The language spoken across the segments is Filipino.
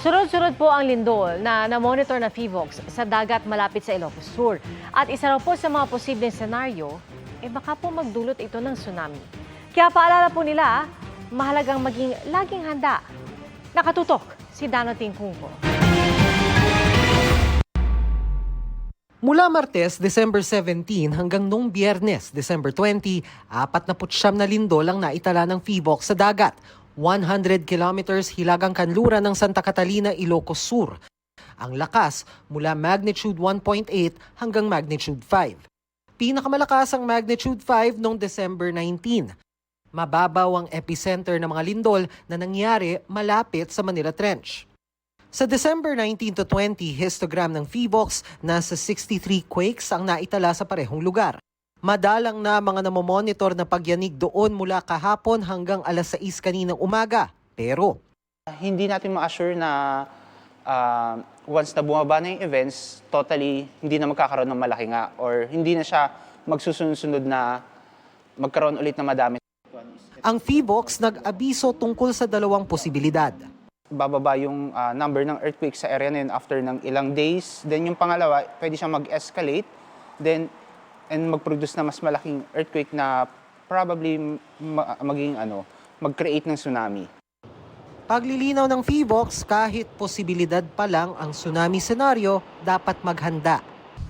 Sunod-sunod po ang lindol na na-monitor na PHIVOLCS sa dagat malapit sa Ilocos Sur. At isa raw po sa mga posibleng senaryo, baka po magdulot ito ng tsunami. Kaya paalala po nila, mahalagang maging laging handa. Nakatutok si Dano Tingkungko. Mula Martes, December 17 hanggang noong Biyernes, December 20, 49 na lindol ang naitala ng PHIVOLCS sa dagat. 100 kilometers hilagang kanluran ng Santa Catalina, Ilocos Sur. Ang lakas mula magnitude 1.8 hanggang magnitude 5. Pinakamalakas ang magnitude 5 noong December 19. Mababaw ang epicenter ng mga lindol na nangyari malapit sa Manila Trench. Sa December 19 to 20, histogram ng PHIVOLCS, nasa 63 quakes ang naitala sa parehong lugar. Madalang na mga namomonitor na pagyanig doon mula kahapon hanggang alas 6 kaninang umaga. Pero hindi natin ma-assure na once na bumaba na yung events, totally hindi na magkakaroon ng malaki nga or hindi na siya magsusunod-sunod na magkaroon ulit na madami. Ang PHIVOLCS nag-abiso tungkol sa dalawang posibilidad. Bababa yung number ng earthquake sa area na yun after ng ilang days. Then yung pangalawa, pwede siyang mag-escalate. Then and mag-produce na mas malaking earthquake na probably mag-create ng tsunami. Paglilinaw ng PHIVOLCS, kahit posibilidad pa lang ang tsunami senaryo, dapat maghanda.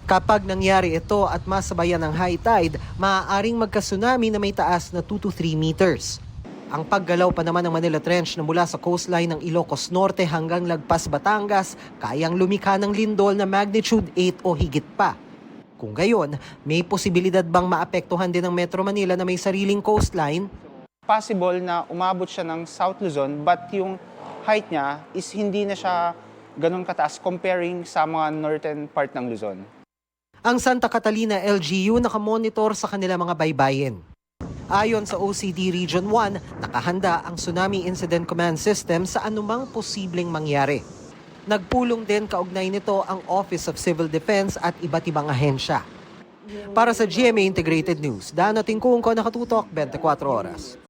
Kapag nangyari ito at masabayan ng high tide, maaaring magka-tsunami na may taas na 2 to 3 meters. Ang paggalaw pa naman ng Manila Trench na mula sa coastline ng Ilocos Norte hanggang lagpas Batangas, kayang lumikha ng lindol na magnitude 8 o higit pa. Kung gayon, may posibilidad bang maapektuhan din ng Metro Manila na may sariling coastline? Possible na umabot siya ng South Luzon but yung height niya is hindi na siya ganun kataas comparing sa mga northern part ng Luzon. Ang Santa Catalina LGU nakamonitor sa kanila mga baybayin. Ayon sa OCD Region 1, nakahanda ang Tsunami Incident Command System sa anumang posibleng mangyari. Nagpulong din kaugnay nito ang Office of Civil Defense at iba't ibang ahensya. Para sa GMA Integrated News, Dano Tingkungko, nakatutok 24 oras.